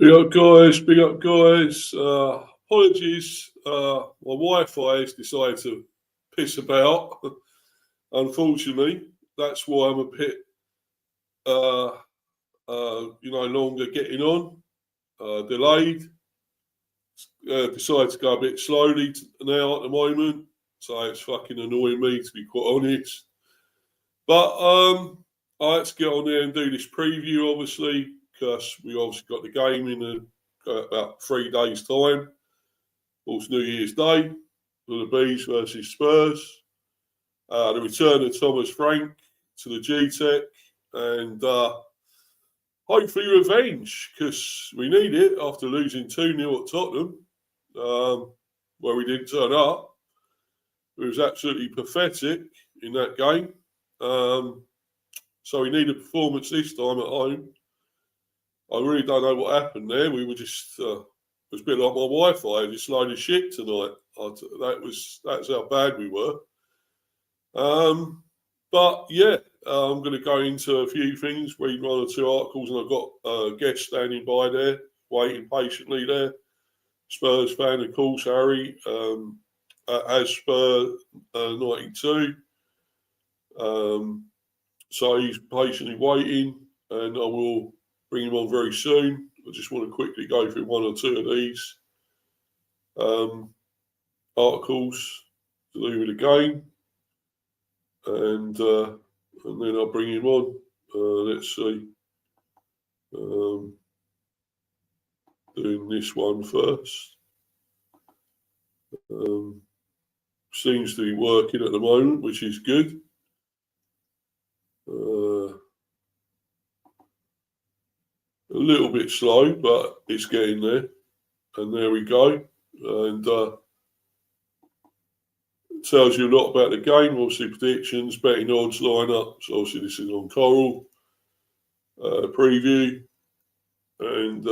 Big up guys. Apologies. My Wi-Fi has decided to piss about. Unfortunately, that's why I'm a bit, longer getting on. Delayed. Decided to go a bit slowly now at the moment, so it's fucking annoying me, to be quite honest. But I had to get on there and do this preview, obviously, because we obviously got the game in about 3 days' time. Of course, New Year's Day for the Bees versus Spurs. The return of Thomas Frank to the Gtech, and hopefully revenge, because we need it after losing 2-0 at Tottenham, where we didn't turn up. It was absolutely pathetic in that game. So we need a performance this time at home. I really don't know what happened there. We were just, it was a bit like my Wi-Fi, just load of shit tonight. That's how bad we were. But yeah, I'm going to go into a few things, read 1 or 2 articles, and I've got a guest standing by there, waiting patiently there. Spurs fan, of course, Harry, as Spurs 92. So he's patiently waiting, and I will bring him on very soon. I just want to quickly go through 1 or 2 of these articles to do with the game, and then I'll bring him on. Let's see. Doing this one first. Seems to be working at the moment, which is good. A little bit slow, but it's getting there. And there we go. And tells you a lot about the game. Obviously, predictions, betting odds, lineups. Obviously, this is on Coral. Preview. And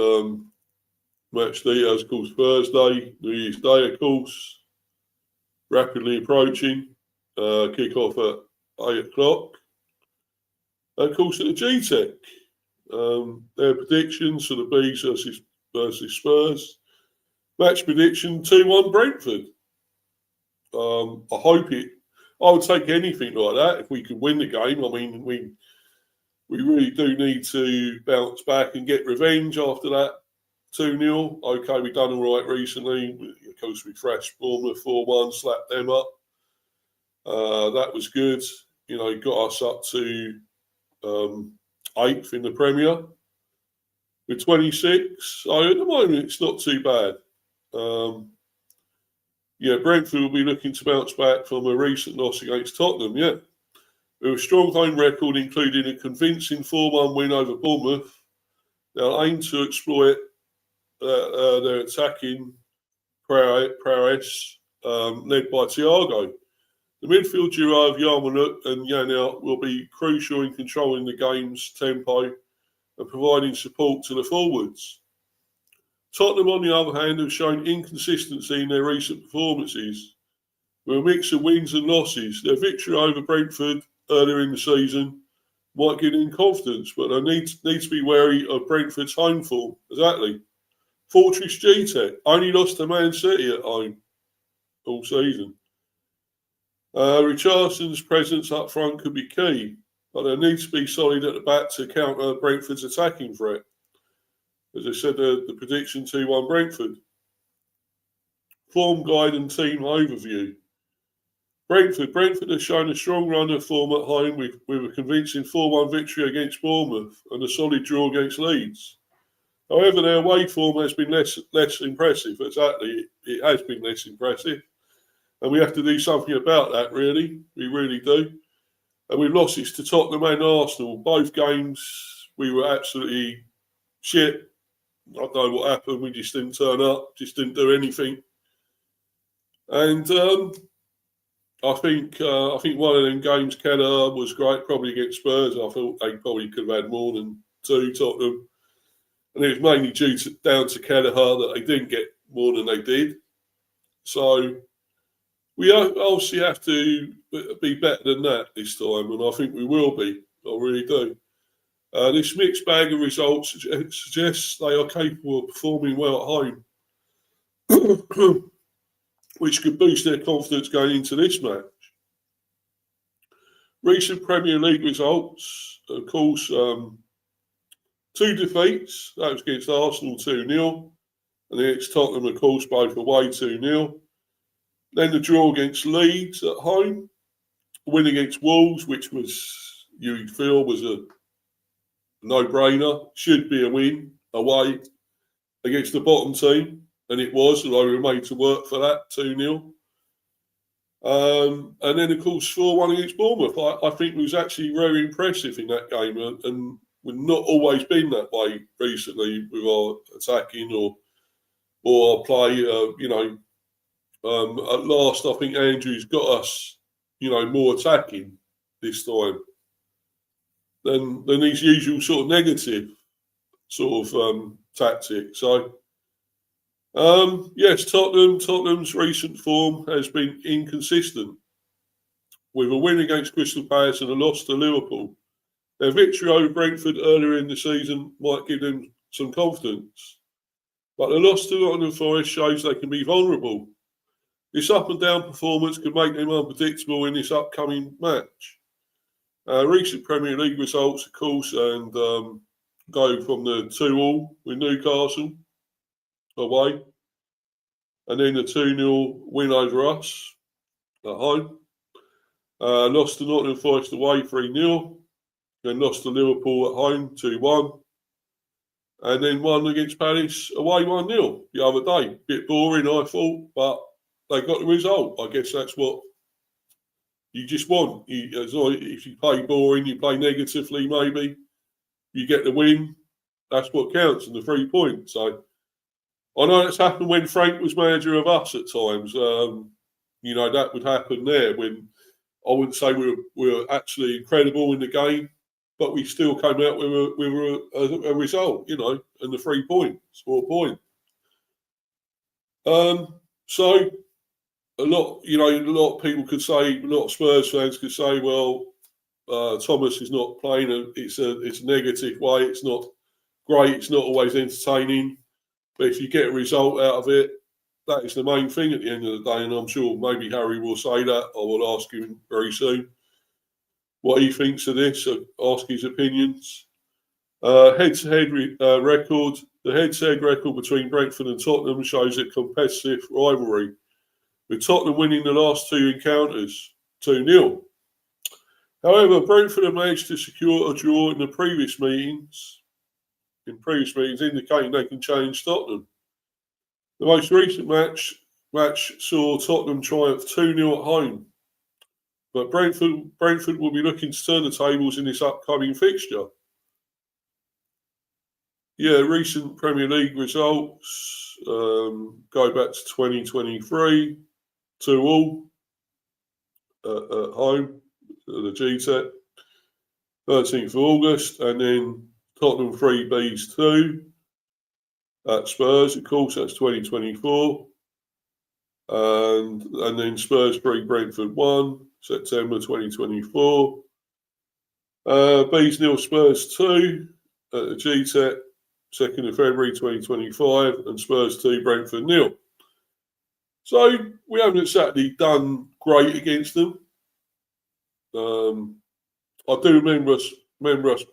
match details, of course, Thursday. New Year's Day, of course. Rapidly approaching. Kick-off at 8 o'clock. Of course, at the Gtech. Their predictions for the Bees versus Spurs. Match prediction 2-1 Brentford. I would take anything like that if we could win the game. I mean, we really do need to bounce back and get revenge after that 2-0. Okay, we've done all right recently. Of course, we thrashed Bournemouth 4-1, slapped them up. That was good. You know, got us up to 8th in the Premier with 26. So at the moment, it's not too bad. Brentford will be looking to bounce back from a recent loss against Tottenham, with a strong home record, including a convincing 4-1 win over Bournemouth. They'll aim to exploit their attacking prowess, led by Thiago. The midfield duo of Yarmouk and Yanel will be crucial in controlling the game's tempo and providing support to the forwards. Tottenham, on the other hand, have shown inconsistency in their recent performances, with a mix of wins and losses. Their victory over Brentford earlier in the season might give them confidence, but they need to be wary of Brentford's home form. Exactly. Fortress Gtech only lost to Man City at home all season. Richardson's presence up front could be key, but they need to be solid at the back to counter Brentford's attacking threat. As I said, the prediction 2-1 Brentford. Form guide and team overview. Brentford has shown a strong run of form at home with a convincing 4-1 victory against Bournemouth and a solid draw against Leeds. However, their away form has been less impressive. Exactly, it has been less impressive. And we have to do something about that, really. We really do. And we've lost it to Tottenham and Arsenal. Both games, we were absolutely shit. I don't know what happened. We just didn't turn up, just didn't do anything. And I think one of them games, Keller, was great, probably against Spurs. I thought they probably could have had more than 2, Tottenham. And it was mainly down to Kelleher that they didn't get more than they did. So we obviously have to be better than that this time, and I think we will be. I really do. This mixed bag of results suggests they are capable of performing well at home, which could boost their confidence going into this match. Recent Premier League results, of course, 2 defeats. That was against Arsenal 2-0. And then it's Tottenham, of course, both away 2-0. Then the draw against Leeds at home. Win against Wolves, which was, you feel, was a no-brainer. Should be a win away against the bottom team. And it was, although we were made to work for that, 2-0. And then, of course, 4-1 against Bournemouth. I think it was actually very impressive in that game. And we've not always been that way recently with our attacking or our play. At last, I think Andrew's got us, more attacking this time than his usual sort of negative sort of tactic. So, yes, Tottenham's recent form has been inconsistent, with a win against Crystal Palace and a loss to Liverpool. Their victory over Brentford earlier in the season might give them some confidence, but the loss to Nottingham Forest shows they can be vulnerable. This up and down performance could make them unpredictable in this upcoming match. Recent Premier League results, of course, and go from the 2-2 with Newcastle away, and then the 2-0 win over us at home. Lost to Nottingham Forest away 3-0, then lost to Liverpool at home 2-1, and then won against Palace away 1-0 the other day. Bit boring, I thought, but they got the result. I guess that's what you just want. If you play boring, you play negatively, maybe you get the win. That's what counts, and the 3 points. So I know that's happened when Frank was manager of us at times. That would happen there when I wouldn't say we were actually incredible in the game, but we still came out with a result, and the 3 points, 4 points. So a lot of people could say, a lot of Spurs fans could say, well, Thomas is not playing. It's a negative way. It's not great. It's not always entertaining. But if you get a result out of it, that is the main thing at the end of the day. And I'm sure maybe Harry will say that. I will ask him very soon what he thinks of this. Ask his opinions. Head-to-head record. The head-to-head record between Brentford and Tottenham shows a competitive rivalry, with Tottenham winning the last 2 encounters 2-0. However, Brentford have managed to secure a draw in previous meetings, indicating they can challenge Tottenham. The most recent match saw Tottenham triumph 2-0 at home, but Brentford will be looking to turn the tables in this upcoming fixture. Yeah, recent Premier League results go back to 2023, 2-2 at home, the Gtech, 13th of August, and then Tottenham 3 Bs 2 at Spurs, of course, that's 2024, and then Spurs 3 Brentford 1, September 2024, Bs 0 Spurs 2 at the Gtech, 2nd of February 2025, and Spurs 2 Brentford 0. So we haven't exactly done great against them. I do remember us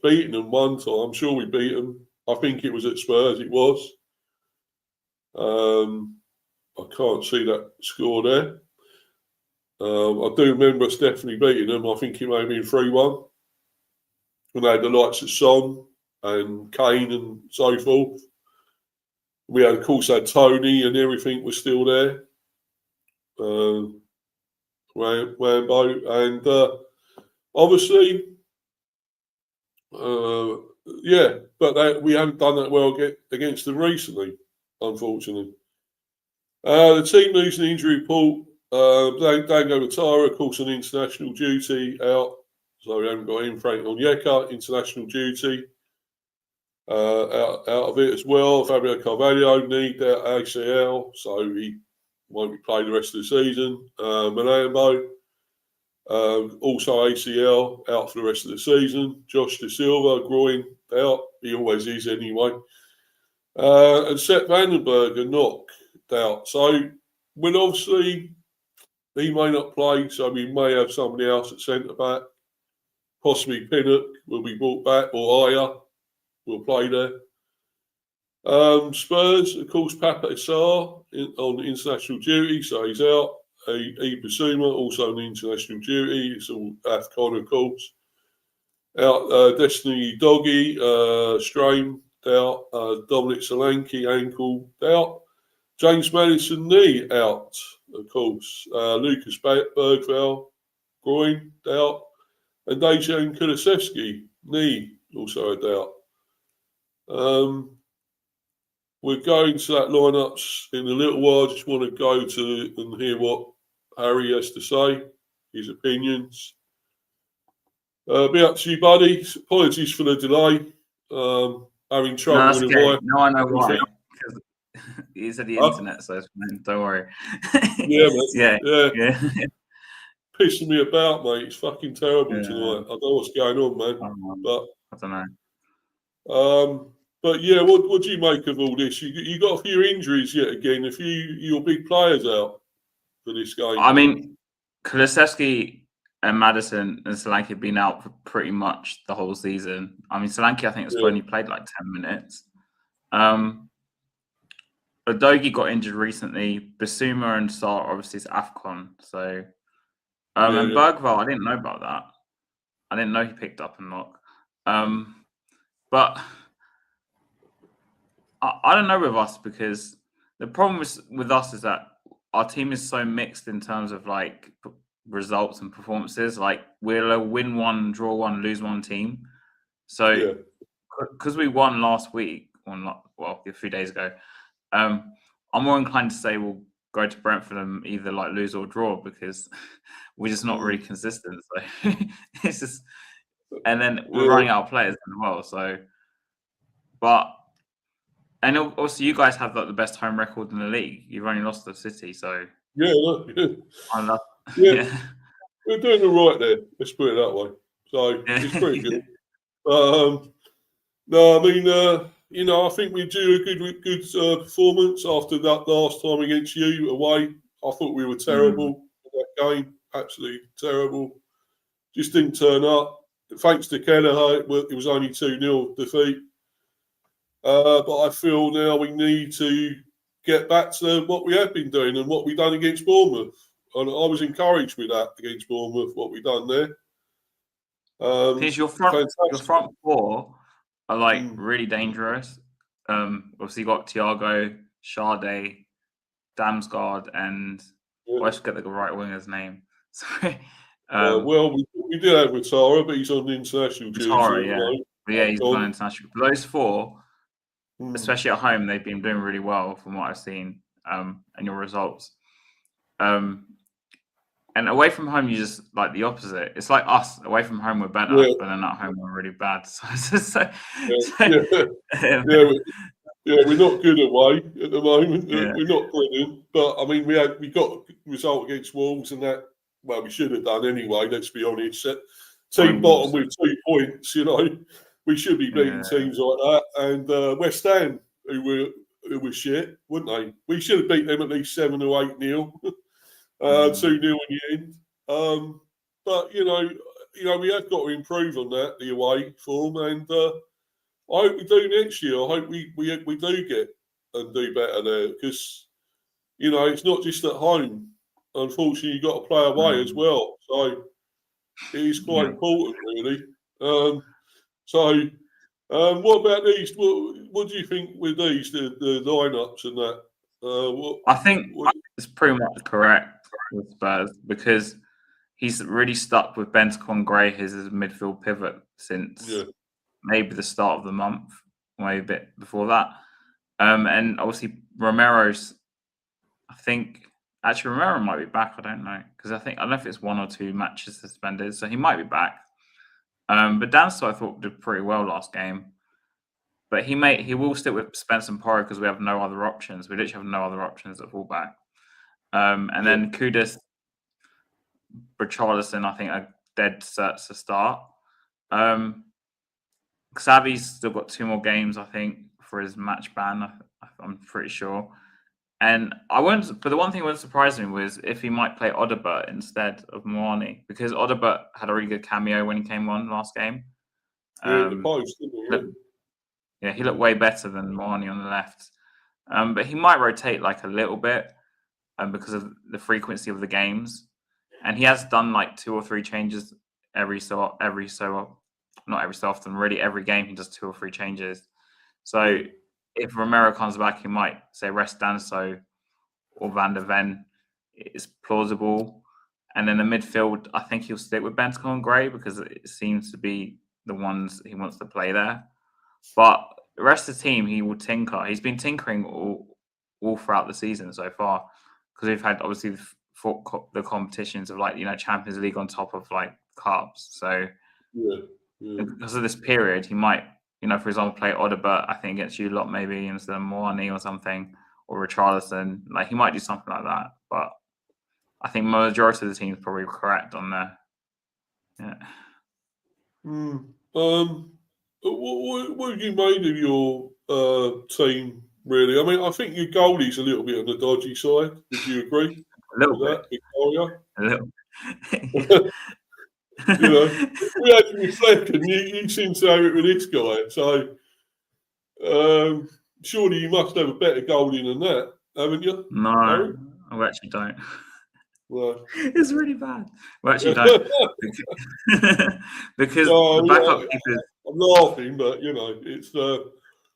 beating them one time. I'm sure we beat them. I think it was at Spurs. It was. I can't see that score there. I do remember us definitely beating them. I think it may have been 3-1. And they had the likes of Son and Kane and so forth. We had, of course, had Tony, and everything was still there. Rambo, and obviously, but we haven't done that well against them recently, unfortunately. The team losing the injury report. Dango Matara, of course, on international duty out, so we haven't got him. Frank Onyeka, international duty. Out of it as well. Fabio Carvalho, knee out ACL, so he won't be playing the rest of the season. Malambo, Also ACL, out for the rest of the season. Josh De Silva, groin, out. He always is anyway. And Sepp Vandenberg, a knock, out. So, obviously, he may not play, so we may have somebody else at centre-back. Possibly Pinnock will be brought back, or Aya will play there. Spurs, of course, Papa Sarr on international duty, so he's out. Basuma also on international duty. It's all AFCON, of course. Out Destiny Doggy, strain, out. Dominic Solanke, ankle, out. James Madison, knee, out, of course. Lucas Bergvall, groin, out. And Dejan Kulusevski, knee, also a doubt. We're going to that lineups in a little while. Just want to go to and hear what Harry has to say, his opinions. Be up to you, buddy. Apologies for the delay. Having trouble with the Wi-Fi. No, I know why. Because you said the internet, so it's fine. Don't worry. Yeah, mate. Yeah. Pissing me about, mate. It's fucking terrible tonight. I don't know what's going on, man. But I don't know. But yeah, what do you make of all this? You got a few injuries yet again. A few your big players out for this game. I mean, Kulusevski and Madison and Solanke have been out for pretty much the whole season. I mean, Solanke I think has only played like 10 minutes. Udogie got injured recently. Basuma and Sarr obviously is AFCON. So, and Bergvall, I didn't know about that. I didn't know he picked up a knock. But I don't know with us, because the problem with us is that our team is so mixed in terms of like results and performances. Like we're a win one, draw one, lose one team. So because we won last week, a few days ago, I'm more inclined to say we'll go to Brentford and either like lose or draw, because we're just not really consistent. So it's just, and then we're running out of players as well. So, and also, you guys have like the best home record in the league. You've only lost to City, so we're doing all right there. Let's put it that way. So it's pretty good. No, I mean, I think we do a good performance after that last time against you away. I thought we were terrible in that game, absolutely terrible. Just didn't turn up. Thanks to Kelleher, it was only 2-0 defeat. But I feel now we need to get back to what we have been doing and what we've done against Bournemouth. And I was encouraged with that against Bournemouth, what we've done there. Because your front four are like really dangerous. Obviously, you got Thiago, Sade, Damsgaard, and I forget the right winger's name. Sorry. Well, we did have Vitara, but he's on the international duty. He's on international. But those four, especially at home, they've been doing really well from what I've seen, and your results. And away from home, you just like the opposite. It's like us. Away from home, we're better, but then at home, we're really bad. We're not good away at the moment. We're not brilliant, but I mean, we got a result against Wolves, and that we should have done anyway. Let's be honest. Team bottom with 2 points, we should be beating teams like that. And West Ham, who were shit, wouldn't they? We should have beat them at least 7 or 8-0. 2-0 in the end. But we have got to improve on that, the away form, and I hope we do next year. I hope we do get and do better there, because it's not just at home. Unfortunately, you've got to play away as well, so it is quite important, really. What about these? What do you think with these, the lineups and that? I think it's pretty much correct with Spurs, because he's really stuck with Bentancur Gray as his midfield pivot since maybe the start of the month, maybe a bit before that. And obviously Romero's, Romero might be back. I don't know, because I don't know if it's 1 or 2 matches suspended, so he might be back. But Danso, I thought, did pretty well last game. But he will stick with Spence and Porro, because we have no other options. We literally have no other options at fullback. And then Kudus, Richarlison, I think, are dead certs to start. Xavi's still got 2 more games, I think, for his match ban. I'm pretty sure. And but the one thing that wouldn't surprise me was if he might play Odobert instead of Moani, because Odobert had a really good cameo when he came on last game. In the post, didn't he? He looked way better than Moani on the left. But he might rotate like a little bit because of the frequency of the games. And he has done like 2 or 3 changes not every so often, really every game he does 2 or 3 changes. So if Romero comes back, he might say rest Danso or Van der Ven. It's plausible. And then the midfield, I think he'll stick with Bentancur and Gray because it seems to be the ones he wants to play there. But the rest of the team, he will tinker. He's been tinkering all throughout the season so far because we've had obviously the competitions of like, Champions League on top of like cups. So because of this period, he might, for example, play Odobert, I think, against you lot maybe instead of Moani or something, or Richarlison. Like he might do something like that. But I think majority of the team is probably correct on there. Yeah. What have you made of your team, really? I mean, I think your goalie's a little bit on the dodgy side. Would you agree? A little bit. Victoria? A little. We had to reflect, and you seem to have it with this guy. So, surely you must have a better goalie than that, haven't you? No, I actually don't. Well, it's really bad. We actually don't. because the backup keepers. I'm laughing, but it's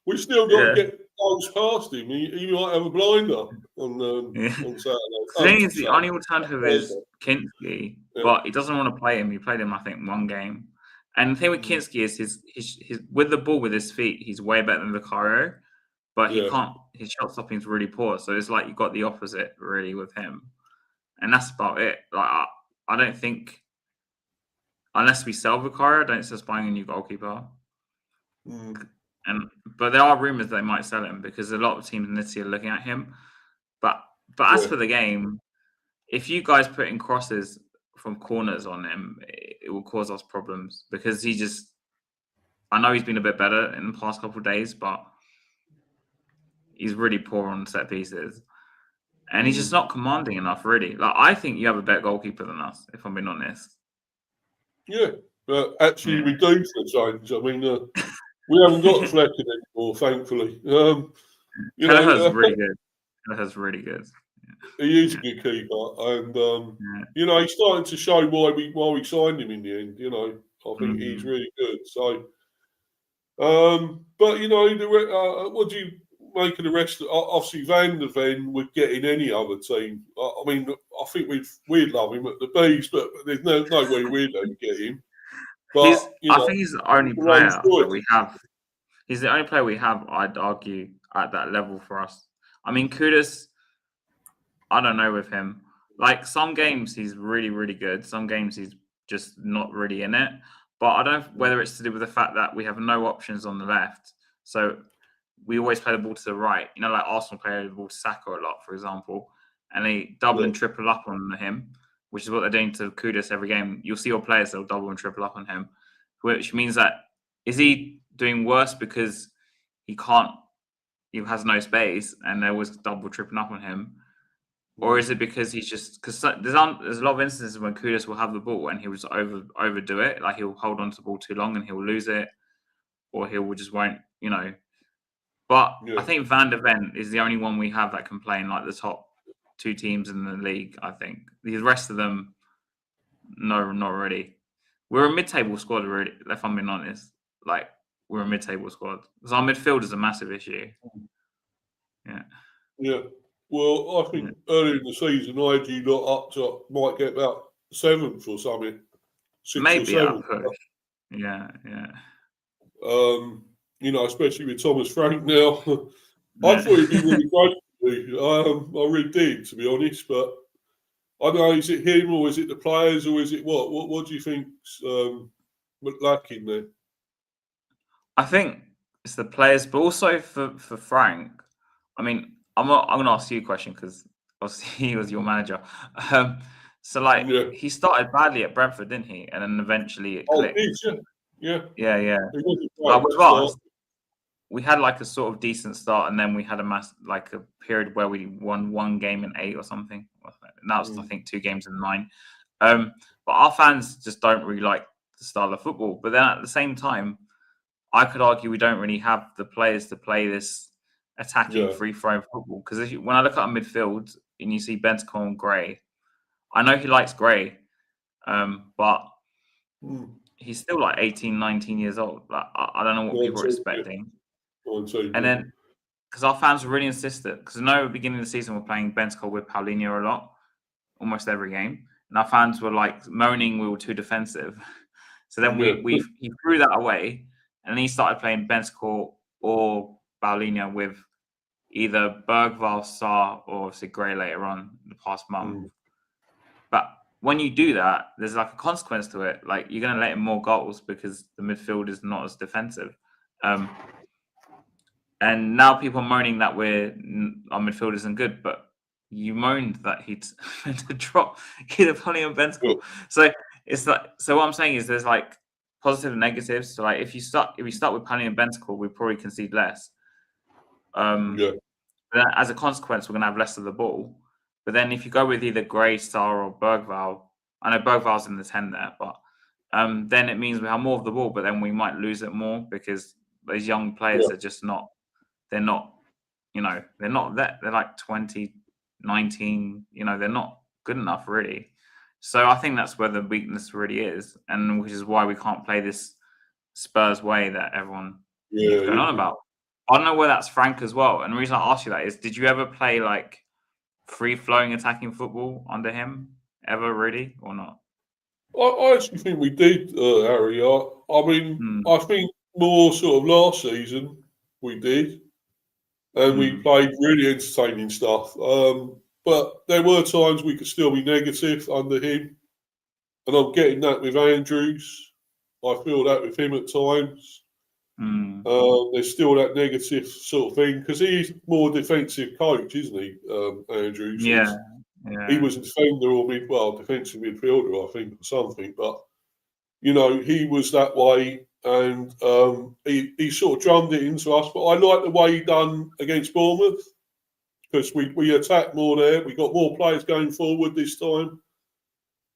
we've still got to get goals past him. He might have a blinder on Saturday. The thing is, the only alternative is Kinski, but he doesn't want to play him. He played him, I think, 1 game. And the thing with Kinski is his with the ball with his feet, he's way better than Vicario, but he can't. His shot stopping is really poor. So it's like you got the opposite really with him, and that's about it. Like I don't think. Unless we sell Vicario, I don't see us buying a new goalkeeper. But there are rumours they might sell him because a lot of teams in this city are looking at him. But as for the game, if you guys put in crosses from corners on him, it will cause us problems because I know he's been a bit better in the past couple of days, but he's really poor on set pieces. And he's just not commanding enough, really. Like I think you have a better goalkeeper than us, if I'm being honest. Yeah, but actually we do for change. I mean, we haven't got Flecken anymore, thankfully. Kelleher's really good. Kelleher's really good. He is a good keeper, and he's starting to show why we signed him in the end. I think he's really good. So, but what do you make of the rest? Obviously, Van der Ven would get in any other team. I mean, I think we'd love him at the Bees, but there's no way we'd get him. But I think he's the only player that we have. He's the only player we have, I'd argue, at that level for us. I mean, Kudus, I don't know with him. Like, some games he's really, really good. Some games he's just not really in it. But I don't know whether it's to do with the fact that we have no options on the left. So we always play the ball to the right. Like Arsenal play the ball to Saka a lot, for example. And they double and triple up on him, which is what they're doing to Kudus every game. You'll see your players, they'll double and triple up on him. Which means that, is he doing worse because he has no space and they're always double tripping up on him? Or is it because because there's a lot of instances when Kudus will have the ball and he'll just overdo it. Like he'll hold on to the ball too long and he'll lose it, or just won't, But I think Van der Ven is the only one we have that can play in like the top 2 teams in the league, I think. The rest of them, no, not really. We're a mid-table squad, really, if I'm being honest. Like, we're a mid-table squad. Because our midfield is a massive issue. Yeah. Well, I think earlier in the season, I had you lot might get about 7th or something. 6th Maybe or 7th. Push. Yeah. Especially with Thomas Frank now. I thought he'd be really great. I really did, to be honest. But I don't know, is it him or is it the players or is it what? What do you think's lacking there? I think it's the players, but also for Frank. I mean, I'm going to ask you a question because obviously he was your manager. So like Yeah. he started badly at Brentford, didn't he? And then eventually it Oh, clicked. it is, yeah. Yeah. It wasn't Like great to with start. us, we had like a sort of decent start, and then we had a period where we won 1 game in 8 or something. And that was I think 2 games in 9. But our fans just don't really like the style of football. But then at the same time, I could argue we don't really have the players to play this attacking, Yeah. free-flowing football. Because when I look at our midfield and you see Bentancur and Gray, I know he likes Gray, but Mm. he's still like 18, 19 years old. Like I don't know what people are 19, yeah. expecting. 19, And yeah. then because our fans were really insistent, because I know at the beginning of the season we're playing Bentancur with Paulinho a lot, almost every game, and our fans were like moaning we were too defensive. So then he threw that away, and he started playing Bentancur or Paulinho with either Bergvall, Sarr, or obviously Gray later on the past month. But when you do that, there's like a consequence to it. Like you're going to let in more goals because the midfield is not as defensive. And now people are moaning that our midfield isn't good, but you moaned that he'd meant to drop either Polly or Bentancur. So it's like, so what I'm saying is there's like positive and negatives. So like if you start with Polly and Bentancur, we probably concede less. But as a consequence, we're gonna have less of the ball. But then if you go with either Gray, Sarr, or Bergvall, I know Bergvall's in the 10 there, but then it means we have more of the ball, but then we might lose it more because those young players are just not. They're not, they're not that. They're like 20, 19, they're not good enough really. So I think that's where the weakness really is, and which is why we can't play this Spurs way that everyone keeps going on about. I don't know where that's Frank as well. And the reason I asked you that is, did you ever play like free-flowing attacking football under him ever really or not? I actually think we did, Harry. I mean, I think more sort of last season we did. And we played really entertaining stuff. But there were times we could still be negative under him. And I'm getting that with Andrews. I feel that with him at times. There's still that negative sort of thing because he's more defensive coach, isn't he, Andrews? Yeah. He was a defender or defensive midfielder, I think, or something. But, he was that way. And he sort of drummed it into us. But I like the way he done against Bournemouth because we attacked more there. We got more players going forward this time.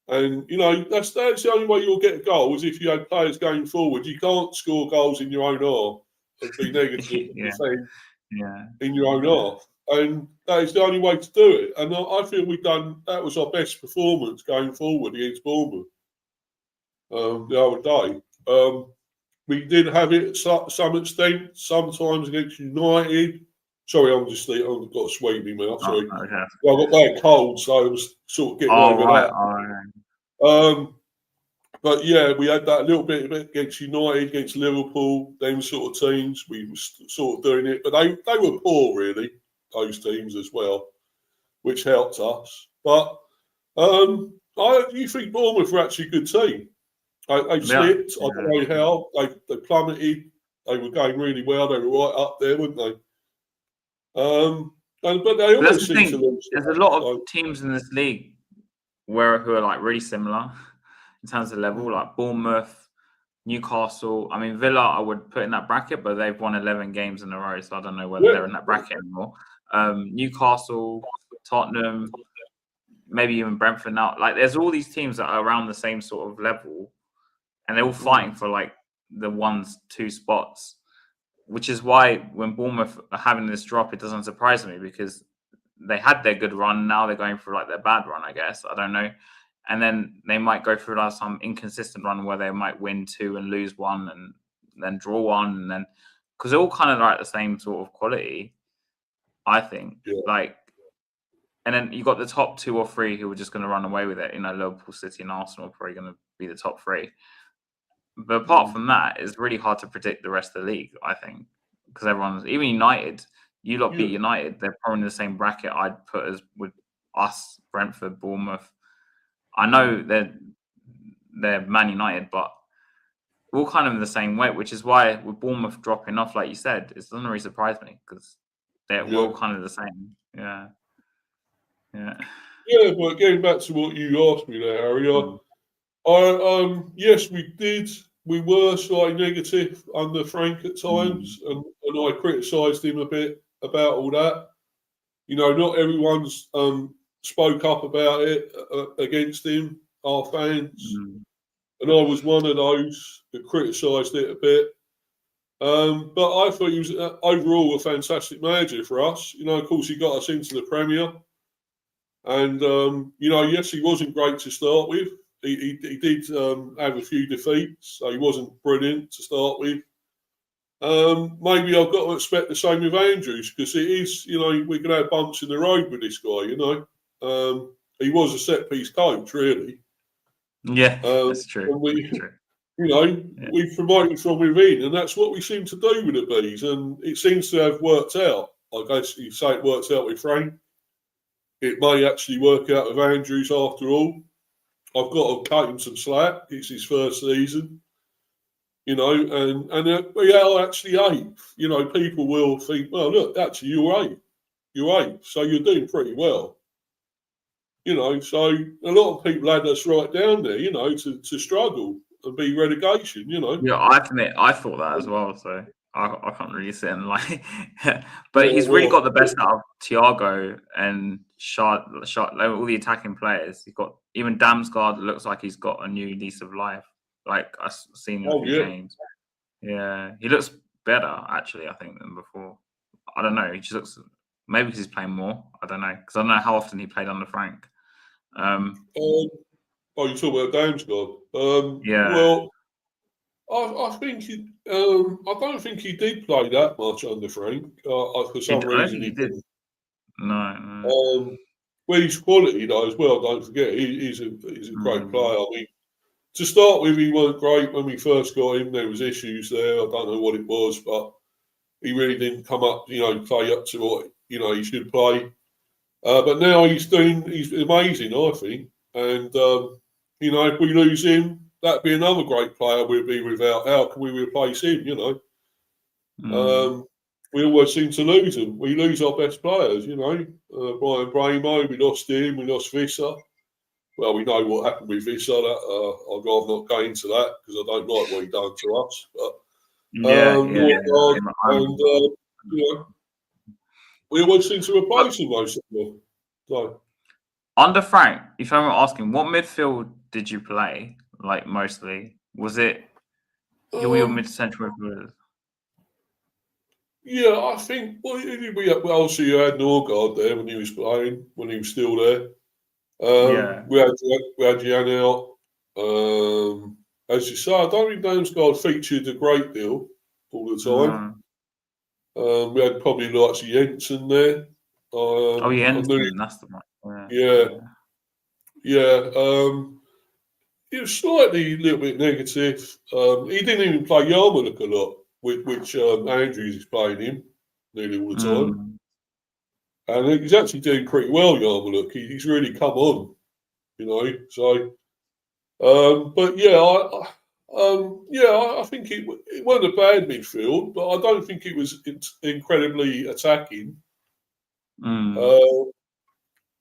And, that's the only way you'll get a goal is if you had players going forward. You can't score goals in your own half and be negative and defend in your own half. And that is the only way to do it. And I feel that was our best performance going forward against Bournemouth the other day. We did have it to some extent, sometimes against United. Sorry, I've got a sweet in my mouth. Sorry. Okay. I got bad cold, so I was sort of getting over that. But yeah, we had that little bit against United, against Liverpool, them sort of teams. We were sort of doing it, but they were poor, really, those teams as well, which helped us. But you think Bournemouth were actually a good team? They slipped. I don't know how. They plummeted. They were going really well. They were right up there, weren't they? But they always seem to lose. There's a lot of teams in this league who are like really similar in terms of level, like Bournemouth, Newcastle. I mean, Villa, I would put in that bracket, but they've won 11 games in a row, so I don't know whether they're in that bracket anymore. Newcastle, Tottenham, maybe even Brentford now. Like, there's all these teams that are around the same sort of level, and they're all fighting for like the 1-2 spots, which is why when Bournemouth are having this drop, it doesn't surprise me because they had their good run. Now they're going through like their bad run, I guess. I don't know. And then they might go through like some inconsistent run where they might win 2 and lose 1 and then draw 1. And then, because they're all kind of like the same sort of quality, I think. Like, and then you got the top 2 or 3 who are just going to run away with it. Liverpool, City, and Arsenal are probably going to be the top 3. But apart from that, it's really hard to predict the rest of the league, I think, because even United, you lot beat United. They're probably in the same bracket I'd put as with us, Brentford, Bournemouth. I know they're Man United, but we're all kind of in the same way, which is why with Bournemouth dropping off, like you said, it doesn't really surprise me because we're all kind of the same. Yeah. Yeah, but getting back to what you asked me there, Harry, Mm. yes, we did. We were slightly negative under Frank at Mm. times, and I criticised him a bit about all that. Not everyone's spoke up about it against him, our fans, Mm. and I was one of those that criticised it a bit. But I thought he was overall a fantastic manager for us. Of course, he got us into the Premier. And, yes, he wasn't great to start with. He did have a few defeats, so he wasn't brilliant to start with. Maybe I've got to expect the same with Andrews, because it is, we can have bumps in the road with this guy, He was a set-piece coach, really. Yeah, Um, that's true. and we, That's true. Yeah. we promoted from within, and that's what we seem to do with the Bees, and it seems to have worked out. I guess you say it worked out with Frank. It may actually work out with Andrews after all. I've got to cut him some slack. It's his first season, and we are actually eighth. People will think, well, look, actually you're eighth. You're eighth, so you're doing pretty well. So a lot of people had us right down there, to struggle and be relegation, Yeah, I admit I thought that as well. So I can't really sit and like, but Yeah, he's really got well, the best out of Thiago and Shot, like, all the attacking players. He's got even Damsgaard looks like he's got a new lease of life. Like I've seen in a oh few yeah. games. Yeah, he looks better actually. I think than before. I don't know. He just looks maybe because he's playing more. I don't know because I don't know how often he played under Frank. Oh, you talk about Damsgaard. Yeah, Well, I think I don't think he did play that much under Frank. For some I don't reason think he he did. didn't. No, no. Well, he's quality though as well. Don't forget, he's a great Mm, player. I mean, to start with, he weren't great when we first got him. There was issues there. I don't know what it was, but he really didn't come up. Play up to what he should play. But now he's amazing, I think. And if we lose him, that'd be another great player we'd be without. How can we replace him? mm. We always seem to lose them. We lose our best players, Brian Bramo, we lost him, we lost Visser. Well, we know what happened with Visser. I'd rather not go into that because I don't like what he done to us. But Yeah, yeah. Norgard I'm- and we always seem to But replace him most of them. So, under Frank, if I'm asking, what midfield did you play? Like mostly, was it who were your um, mid central midfielders? yeah, I think we obviously you had Norgard there when he was playing, when he was still there. Yeah. We had Jan out. As you say, I don't think Damsgaard featured a great deal all the time. No. We had probably lots of Jensen there. Oh, yeah, I knew, Henderson, that's the one. yeah, Yeah. yeah. He was slightly a little bit negative. He didn't even play Yarmulke a lot, which Andrews is playing him nearly all the time. Mm, And he's actually doing pretty well, Yarmulke. He's really come on, So, but yeah, I think it wasn't a bad midfield, but I don't think it was incredibly attacking. mm, Uh,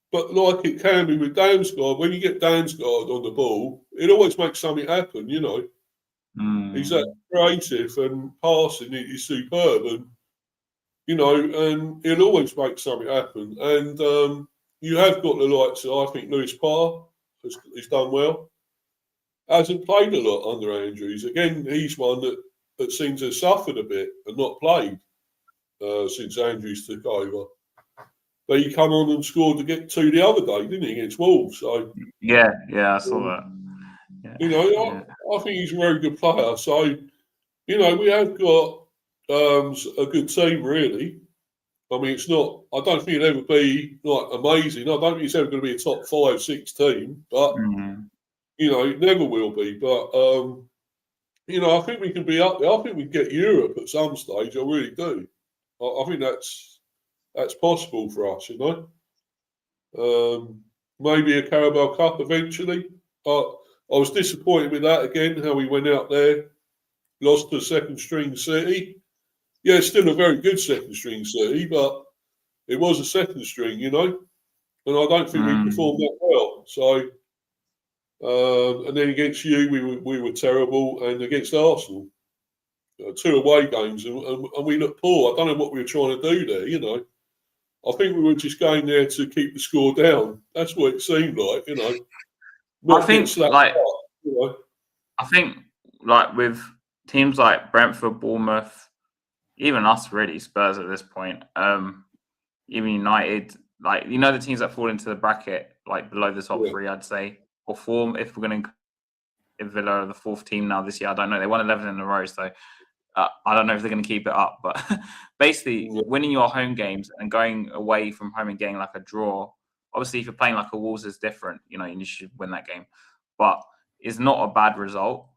but like it can be with Damsgaard, when you get Damsgaard on the ball, it always makes something happen. He's that mm, creative and passing is superb, and and he'll always make something happen. And you have got the likes of, I think, Lewis Parr has done well. Hasn't played a lot under Andrews. Again, he's one that seems to have suffered a bit and not played since Andrews took over. But he come on and scored to get two the other day, didn't he, against Wolves? So, yeah, I saw that. Yeah. I think he's a very good player. So, we have got a good team, really. I mean, it's not. I don't think it'll ever be like amazing. I don't think it's ever going to be a top 5, 6 team, but Mm, it never will be. But I think we can be up there. I think we can get Europe at some stage. I really do. I think that's possible for us. Maybe a Carabao Cup eventually. I was disappointed with that again. How we went out there, lost to second string City. Yeah, it's still a very good second string City, but it was a second string, and I don't think we performed that well. So, and then against you, we were terrible, and against Arsenal, 2 away games, and we looked poor. I don't know what we were trying to do there. You know, I think we were just going there to keep the score down. That's what it seemed like. You know, I not get think slapped like up. You know. I think like with teams like Brentford, Bournemouth, even us really, Spurs at this point, even United, like the teams that fall into the bracket like below the top Yeah. 3, I'd say, or 4 if we're going to. If Villa are the 4th team now this year, I don't know. They won 11 in a row, so I don't know if they're going to keep it up. But basically, winning your home games and going away from home and getting like a draw. Obviously, if you're playing like a Wolves, is different. You should win that game, but it's not a bad result.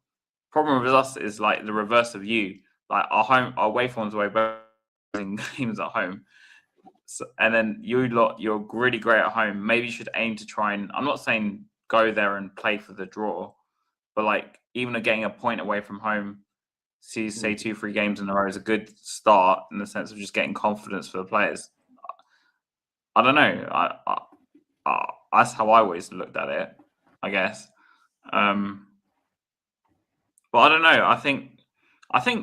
Problem with us is like the reverse of you. Like our away forms way better in games at home. So, and then you're really great at home. Maybe you should aim to try and. I'm not saying go there and play for the draw. But like even getting a point away from home, say 2-3 games in a row is a good start in the sense of just getting confidence for the players. I don't know. That's how I always looked at it, I guess. But I don't know. I think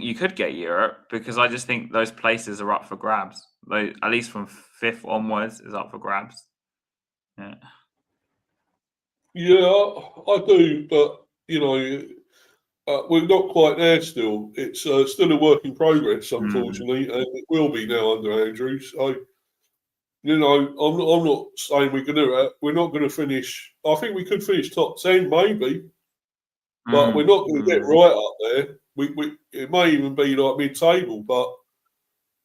you could get Europe because I just think those places are up for grabs. At least from 5th onwards is up for grabs. Yeah. Yeah, I do, but you know, we're not quite there still. It's still a work in progress, unfortunately, and it will be now under Andrews. You know, I'm not saying we're not going to finish. I think we could finish top 10, maybe, but we're not going to get right up there. It may even be like mid-table, but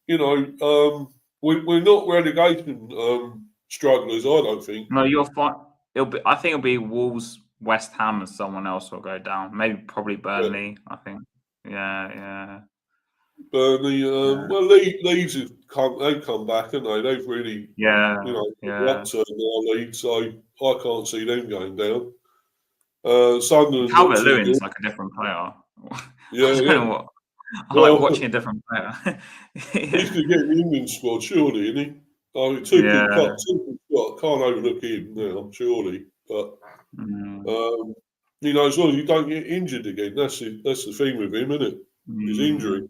you know, we're not relegation strugglers. I don't think. No, you're fine. I think it'll be Wolves, West Ham, and someone else will go down. Maybe probably Burnley. I think. Yeah. Burnley, well, Leeds have they've come back, haven't they? They've really, Yeah. upturned our lead, so I can't see them going down. Sunderland not too Calvert-Lewin's good. like a different player. Yeah, I don't yeah. know what. I like Well, watching a different player. he's going to get the England squad, surely, isn't he? I mean, Yeah. Tuchel can't overlook him now, surely. But you know, as long as you don't get injured again, that's the thing with him, isn't it? His injury.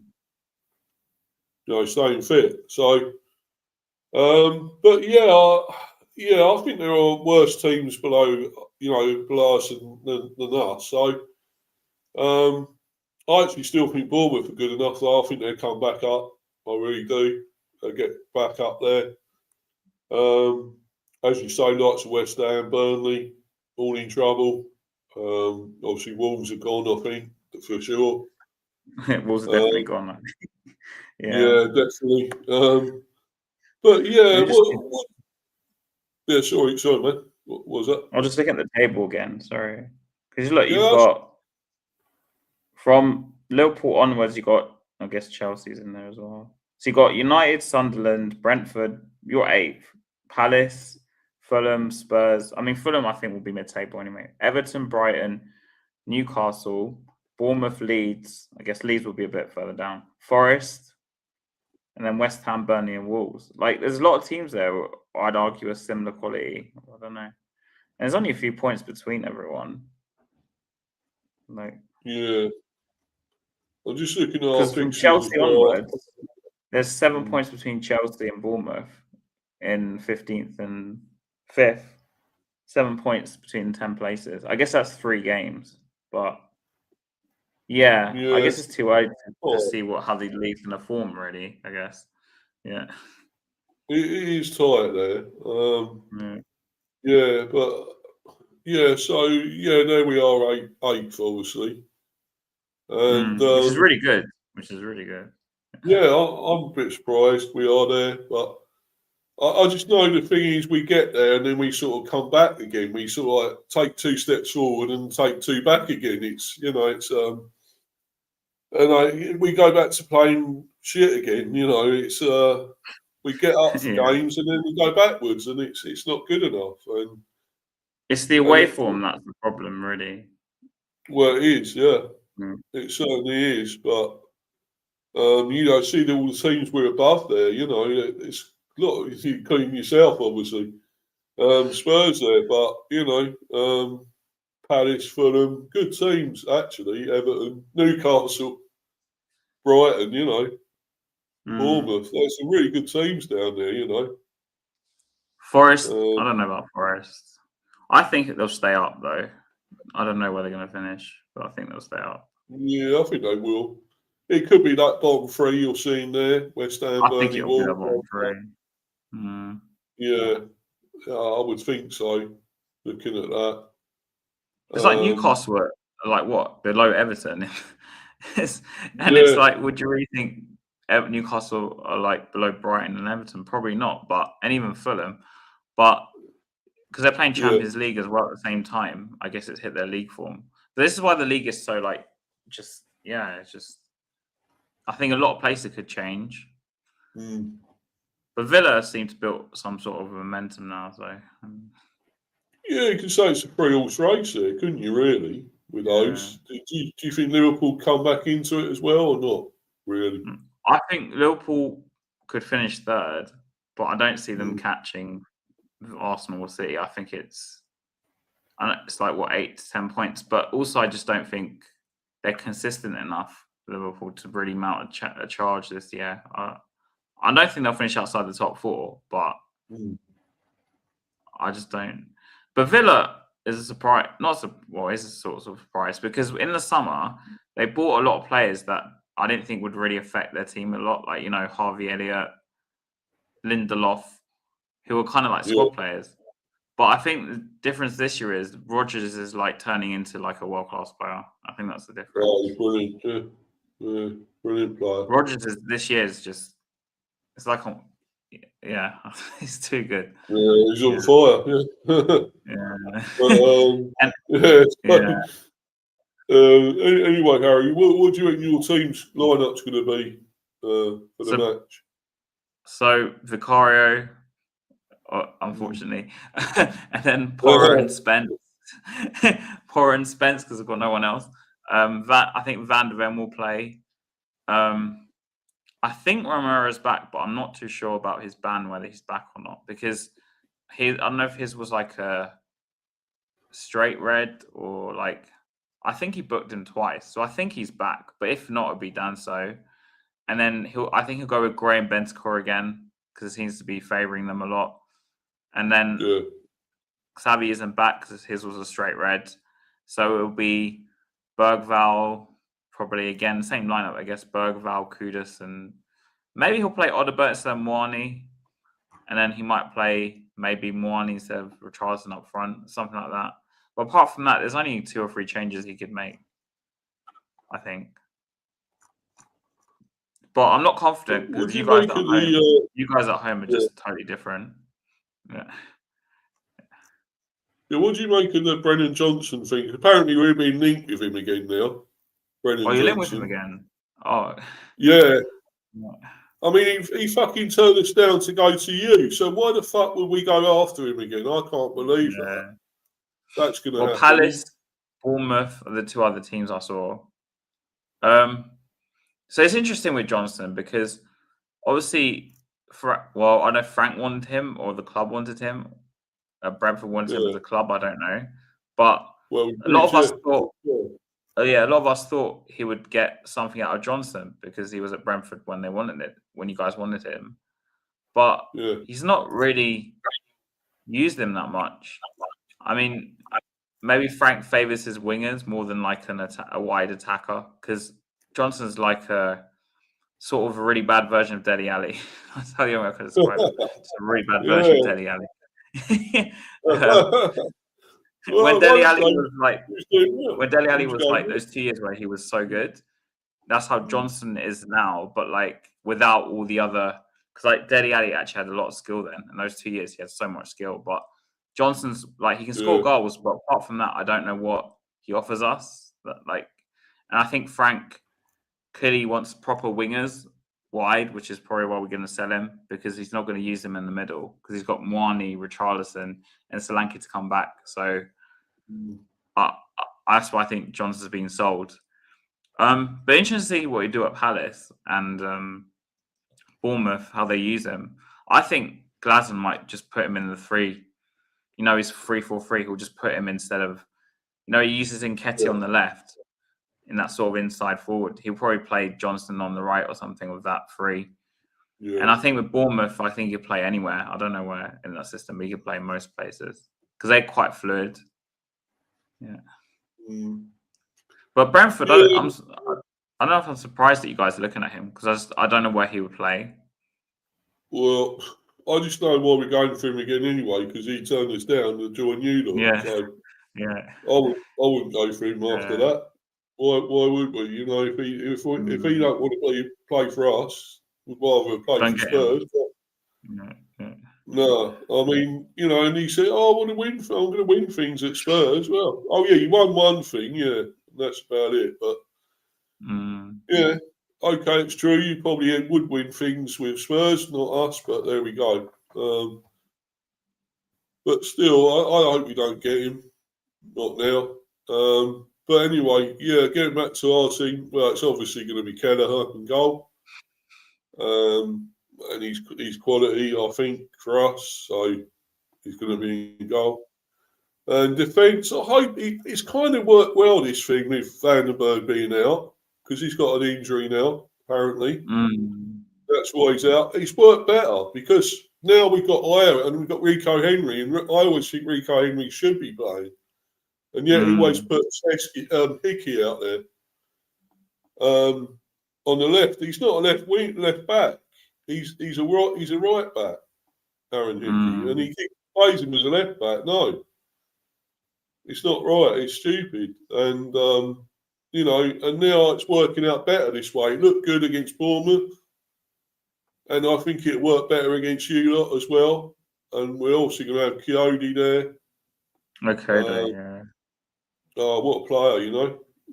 You know, staying fit. So, but I think there are worse teams below us than us. So, I actually still think Bournemouth are good enough. I think they'll come back up. I really do. They'll get back up there. As you say, lots of West Ham, Burnley, all in trouble. Obviously, Wolves are gone, I think, for sure. Wolves are definitely gone. Yeah, definitely. But yeah, yeah, sorry, man. What was that? I'll just look at the table again. Sorry, because look, Yeah, you've got from Liverpool onwards. You got, I guess, Chelsea's in there as well. So you got United, Sunderland, Brentford. You're 8th. Palace, Fulham, Spurs. I mean, Fulham, I think will be mid-table anyway. Everton, Brighton, Newcastle, Bournemouth, Leeds. I guess Leeds will be a bit further down. Forest, and then West Ham, Burnley, and Wolves. Like, there's a lot of teams there. I'd argue a similar quality. I don't know. And there's only a few points between everyone. Like, yeah. I'm just looking at our because from fixtures as Chelsea well. onwards, there's 7 points between Chelsea and Bournemouth in 15th and 5th. 7 points between 10 places. I guess that's 3 games, but yeah, I guess it's too early to see how the league's going to form. Really, I guess. Yeah, it is tight there. Yeah, but yeah, so yeah, there we are, eighth, obviously, and which is really good. Yeah, I'm a bit surprised we are there, but I just know the thing is we get there and then we sort of come back again. We sort of like take 2 steps forward and take 2 back again. It's and we go back to playing shit again. You know, it's we get up for games and then we go backwards, and it's not good enough. And it's the away form that's the problem, really. Well, it is, yeah, it certainly is. But you know, see all the teams we're above there. You know, it's a lot. You clean yourself, obviously. Spurs there, but Palace, Fulham, good teams actually. Everton, Newcastle, Brighton, Bournemouth. There's some really good teams down there. Forest, I Um, don't know about Forest. I think they'll stay up though. I don't know where they're going to finish, but I think they'll stay up. yeah, I think they will. It could be that bottom three you're seeing there: West Ham, I think Burnley, it'll be the bottom Wolves. three. Mm. Yeah, I would think so. Looking at that, It's like um, Newcastle were like what below Everton, it's yeah, like, would you really think Newcastle are like below Brighton and Everton? Probably not, and even Fulham, but because they're playing yeah, Champions League as well at the same time, I guess it's hit their league form. But this is why the league is so like it's just. I think a lot of places could change, mm. but Villa seem to build some sort of momentum now. So Yeah. You could say it's a three-horse race there, couldn't you? Really, with yeah. those. Do you think Liverpool come back into it as well, or not? Really? I think Liverpool could finish third, but I don't see them Mm. catching Arsenal or City. I think it's like what 8 to 10 points, but also I just don't think they're consistent enough Liverpool to really mount a charge this year. I don't think they'll finish outside the top 4, but Mm. I just don't. But Villa is a surprise, it's a sort of surprise because in the summer they bought a lot of players that I didn't think would really affect their team a lot, like Harvey Elliott, Lindelof, who were kind of like Yeah. squad players. But I think the difference this year is Rodgers is like turning into like a world class player. I think that's the Oh, difference. he's brilliant. Yeah. Yeah. Brilliant player. Rodgers this year is just it's like yeah, he's too good. Yeah, he's on Yeah, fire. Yeah. yeah, But and yeah. yeah. Anyway, Harry, what do you reckon your team's lineup's going to be for the So match? Vicario, Mm. unfortunately, and then Porro and Spence. Porro and Spence because I've got no one else. I think Van de Ven will play. I think Romero's back, but I'm not too sure about his ban, whether he's back or not, because I don't know if his was like a straight red or like I think he booked him twice, so I think he's back. But if not, it'll be Danso, and then I think he'll go with Graham Bentancur again because it seems to be favouring them a lot, and then Yeah. Xavi isn't back because his was a straight red, so it'll be Bergval probably again same lineup, I guess. Bergval, Kudus, and maybe he'll play Odobert instead of Moani, and then he might play maybe Moani instead of Richarlison up front, something like that. But apart from that, there's only 2 or 3 changes he could make, I think. But I'm not confident What because do you make of you guys at home are yeah. just totally different. Yeah. Yeah, what do you make of the Brennan Johnson thing? Apparently, we're being linked with him again now. Oh, Brennan you're linked with him Johnson. again. Oh, Yeah. yeah. I mean, he fucking turned us down to go to you. So why the fuck would we go after him again? I can't believe that. That's going to Well, happen. Palace, Bournemouth are the 2 other teams I saw. So it's interesting with Johnson because obviously, I know Frank wanted him or the club wanted him. Brentford wanted him Yeah. as a club. I don't know, but Well, we a lot did, of us yeah. thought, Yeah. a lot of us thought he would get something out of Johnson because he was at Brentford when you guys wanted him. But Yeah. he's not really used him that much. I mean, maybe Frank favors his wingers more than like a wide attacker because Johnson's like a sort of a really bad version of Dele Alli. That's how the only way I could describe it. It's a really bad version of Yeah. Dele Alli. When Well, Dele one Alli day was like, he's doing well. when Dele Alli He's was going like those 2 years where he was so good, that's how well. Johnson is now, but like without all the other. Because like Dele Alli actually had a lot of skill then. In those 2 years, he had so much skill. But Johnson's like he can score Yeah. goals, but apart from that, I don't know what he offers us. And I think Frank clearly wants proper wingers wide, which is probably why we're going to sell him because he's not going to use him in the middle because he's got Moani, Richarlison, and Solanke to come back. So that's why I think Johnson's being sold. But interesting to see what he do at Palace and Bournemouth, how they use him. I think Glasson might just put him in the 3 he's 3-4-3, he'll just put him instead of, he uses Nketiah on the left in that sort of inside forward. He'll probably play Johnston on the right or something with that 3. Yeah. And I think with Bournemouth, I think he'll play anywhere. I don't know where in that system, but he could play most places because they're quite fluid. Yeah. But Brentford, I don't know if I'm surprised that you guys are looking at him because I don't know where he would play. Well, I just know why we're going for him again anyway, because he turned us down to join you lot. Yeah. So Yeah. I wouldn't go for him after that. Why would we? If he don't want to play for us, we'd rather play Don't for get him. Spurs. No, I mean, and he said, "Oh, I want to win. I'm going to win things at Spurs." Well, oh yeah, you won one thing, yeah, that's about it. But yeah, okay, it's true. You probably would win things with Spurs, not us. But there we go. But still, I hope you don't get him. Not now. But anyway, yeah, getting back to our team. Well, it's obviously going to be Kelleher in goal. And he's quality, I think, for us. So he's going to be in goal. And defence, I hope it's kind of worked well, this thing with Vandenberg being out, because he's got an injury now, apparently. That's why he's out. It's worked better because now we've got Io and we've got Rico Henry, and I always think Rico Henry should be playing. And yet he always puts Hickey out there. On the left, he's not a left back. He's a right back, Aaron Hickey, and he plays him as a left back. No, it's not right. It's stupid, and and now it's working out better this way. It looked good against Bournemouth, and I think it'll work better against you lot as well. And we're also going to have Coyote there. Okay, yeah. Oh, what a player!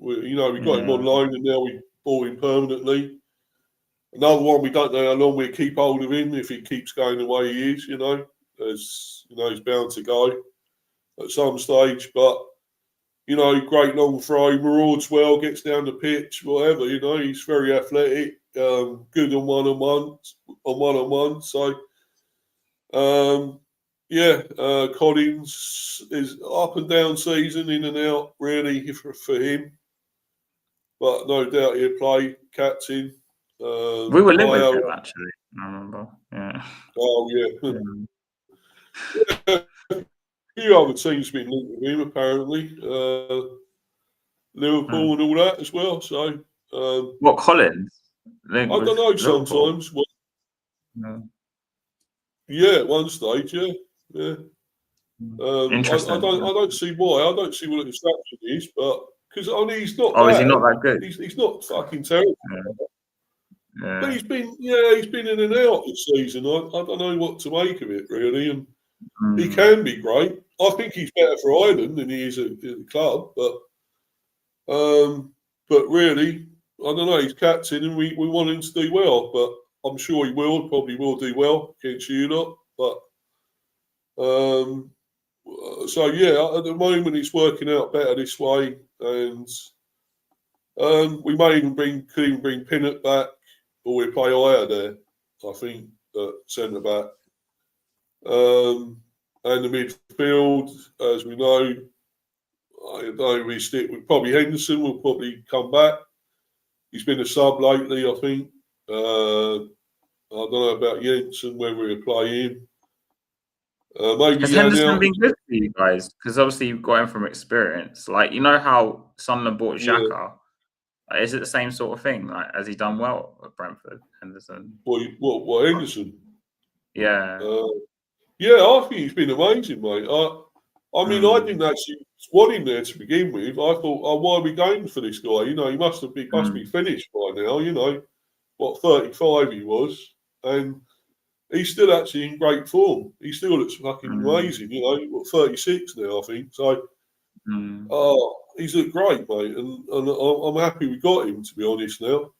We got him online, and now we bought him permanently. Another one, we don't know how long we'll keep hold of him if he keeps going the way he is, as he's bound to go at some stage. But, great long throw, marauds well, gets down the pitch, whatever, he's very athletic, good on one-on-one. So, Collins is up and down season, in and out, really, for him. But no doubt he'll play captain. We were linked with him, actually. I remember. Yeah. Oh yeah. A few other teams been linked with him apparently. Liverpool and all that as well. So. What, Collins? I don't know. Sometimes. Yeah, at one stage. Yeah. Interesting. I don't see why. I don't see what the exception is, but because he's not. Oh, is he not that good? He's not fucking terrible. Yeah. But he's been in and out this season. I don't know what to make of it really, and he can be great. I think he's better for Ireland than he is at the club, but really, I don't know. He's captain, and we want him to do well. But I'm sure he probably will do well against you lot. But so yeah, at the moment it's working out better this way, and we may even bring Pinnock back. Or we play Aya there, I think, at centre back. And the midfield, as we know, I don't know, we stick with probably Henderson will probably come back. He's been a sub lately, I think. I don't know about Jensen, whether we'll play him. Maybe Has Henderson been good for you guys? Because obviously you've got him from experience. Like, how Sunderland bought Xhaka? Yeah. Is it the same sort of thing? Like, has he done well at Brentford, Henderson? What Henderson? Yeah. I think he's been amazing, mate. I mean, I didn't actually want him there to begin with. I thought, why are we going for this guy? He must be finished by now. 35 he was, and he's still actually in great form. He still looks fucking amazing. 36 now, I think. So, he's looked great, mate, and I'm happy we got him. To be honest, now,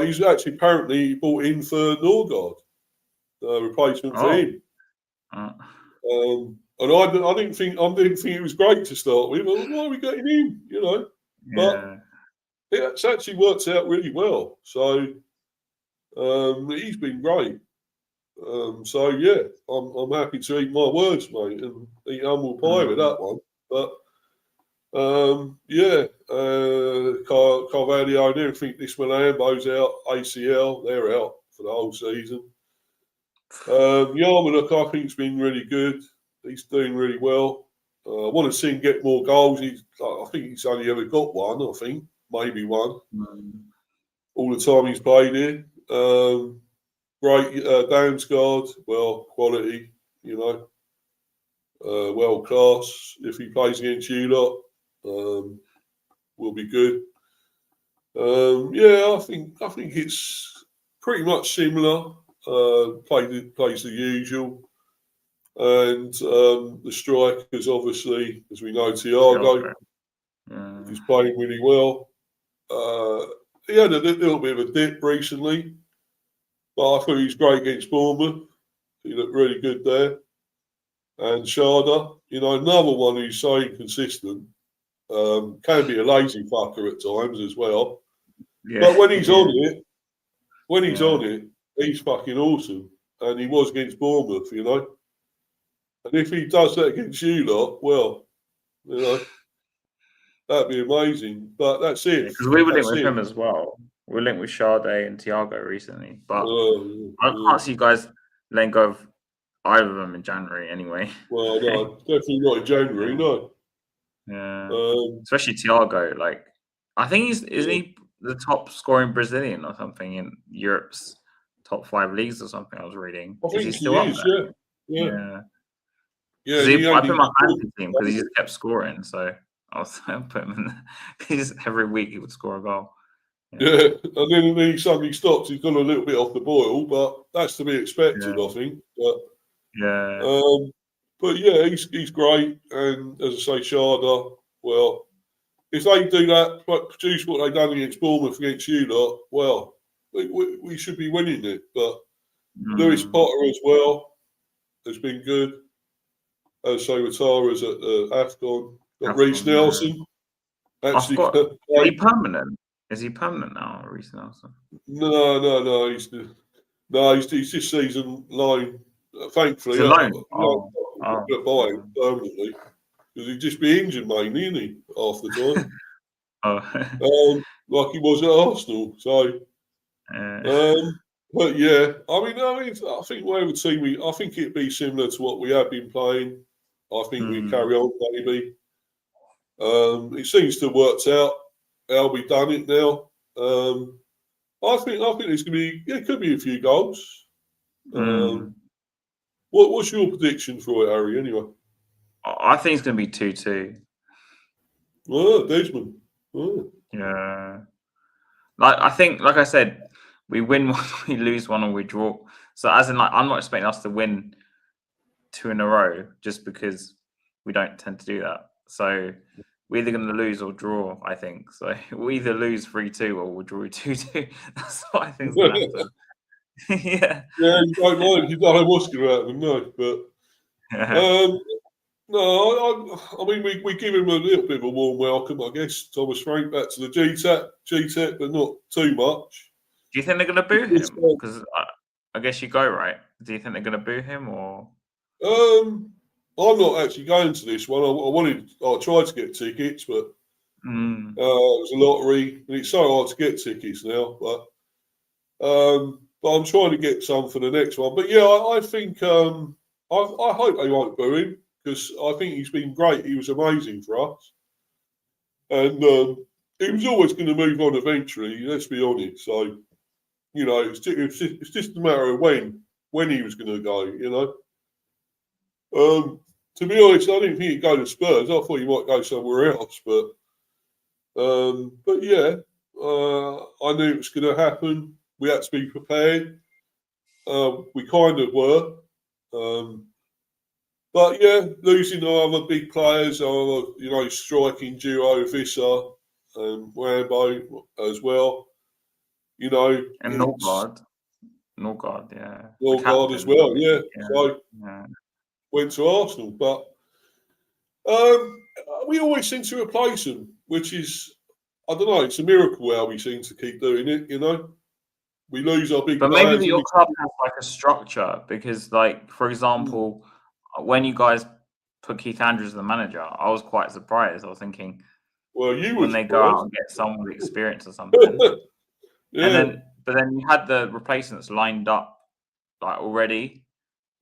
he's actually apparently bought in for Norgard, replacement for him. And I didn't think it was great to start with. Why are we getting him? But it's actually worked out really well. So he's been great. So yeah, I'm happy to eat my words, mate, and eat humble pie with that one. But yeah, Carvalho and everything. This Malambo's out, ACL, they're out for the whole season. Yarmouth, I think, has been really good. He's doing really well. I want to see him get more goals. I think he's only ever got one. I think maybe one. All the time he's played here. Great Damsgaard, well, quality, you know, world class. If he plays against you lot, will be good. Yeah, I think it's pretty much similar. Plays the usual, and the strikers, obviously, as we know, Thiago is playing really well. He had a little bit of a dip recently, but I thought he was great against Bournemouth. He looked really good there. And Sharda, you know, another one who's so inconsistent, can be a lazy fucker at times as well. Yeah. But when he's on it, he's fucking awesome. And he was against Bournemouth, you know. And if he does that against you lot, well, you know, that'd be amazing. But that's it. Because we were linked with him as well. We were linked with Sade and Thiago recently. But I can't see you guys letting go of either of them in January anyway. Well, no, definitely not in January, no. Yeah. Especially Thiago. Like, I think isn't he the top scoring Brazilian or something in Europe's top 5 leagues or something? I was reading. I think he still up there? Yeah. I put him in my fantasy team because he just kept scoring. So I was put him in. He just every week he would score a goal. Yeah, and then he suddenly stops. He's gone a little bit off the boil, but that's to be expected, I think. But but yeah, he's great. And as I say, Sharda, well, if they do that, produce what they've done against Bournemouth against you lot, well, we should be winning it. But Lewis Potter as well has been good. As I say, Watara's at AFCON. Got Reece Nelson. Actually, is he permanent? Is he permanent now, Reece Nelson? No. He's this season line. Thankfully, buy him permanently because he'd just be injured mainly, isn't he? Half the time, like he was at Arsenal. So, but yeah, I mean, I think whatever team I think it'd be similar to what we have been playing. I think we carry on maybe. It seems to have worked out how we done it now. I think there's going to be it could be a few goals. What's your prediction for it, Harry? Anyway, I think it's going to be 2-2. Oh, Desmond. Oh. Yeah, like I said, we win one, we lose one, or we draw. So as in, I'm not expecting us to win 2 in a row just because we don't tend to do that. So we're either going to lose or draw, I think. So we'll either lose 3-2 or we'll draw 2-2. That's what I think is going to happen. Yeah, you don't know what's going to happen, no. But no, I mean we give him a little bit of a warm welcome, I guess. Thomas Frank back to the Gtech, but not too much. Do you think they're going to boo him? Because I guess you go right. Do you think they're going to boo him or? I'm not actually going to this one. I tried to get tickets, but it was a lottery, and it's so hard to get tickets now. But I'm trying to get some for the next one. But yeah, I think I hope they won't boo him because I think he's been great. He was amazing for us, and he was always going to move on eventually. Let's be honest. So you know, it's just a matter of when he was going to go. You know. To be honest, I didn't think he'd go to Spurs. I thought he might go somewhere else, but yeah, I knew it was going to happen. We had to be prepared. We kind of were, but yeah, losing our other big players, our striking duo Visser and Rambo as well. You know, and Norgard, yeah, Norgard as well, yeah. So went to Arsenal, but we always seem to replace them, which is, I don't know, it's a miracle how we seem to keep doing it, you know. we lose our big But maybe players. that And your club has like a structure because, like, for example, when you guys put Keith Andrews as the manager, I was quite surprised. I was thinking, well, you when was they go out surprised. and get someone with experience or something, Yeah. but then you had the replacements lined up like already.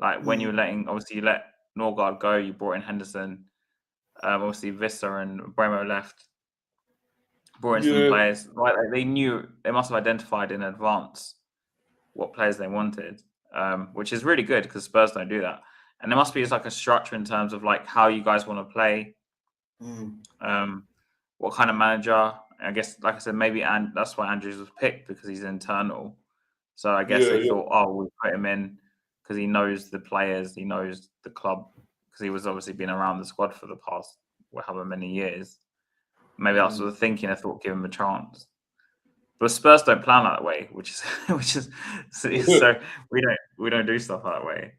Like when you were obviously you let Norgard go, you brought in Henderson. Obviously Vista and Bremo left, brought in some Yeah. players. Like they knew, they must have identified in advance what players they wanted, which is really good because Spurs don't do that. And there must be just like a structure in terms of like how you guys want to play, what kind of manager. I guess, like I said, maybe and that's why Andrews was picked because he's internal. So I guess Yeah. they Yeah. thought, oh, we'll put him in because he knows the players, he knows the club, because he was obviously been around the squad for the past however many years. Maybe that's what the thinking. I thought, give him a chance. But Spurs don't plan that way, which is so we don't do stuff that way.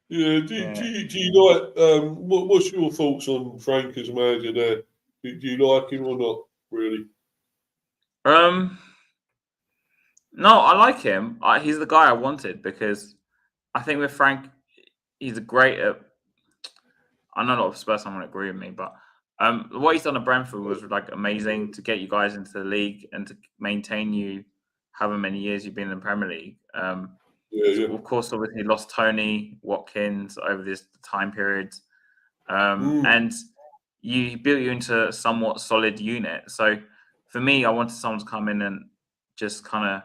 Yeah. Do you like what's your thoughts on Frank as manager there? Do you like him or not? Really? No, I like him. He's the guy I wanted because I think with Frank, he's great at. I know a lot of Spurs someone agree with me, but what he's done at Brentford was like amazing to get you guys into the league and to maintain you however many years you've been in the Premier League. Yeah. Of course, obviously lost Tony Watkins over this time period, and you built you into a somewhat solid unit. So for me, I wanted someone to come in and just kind of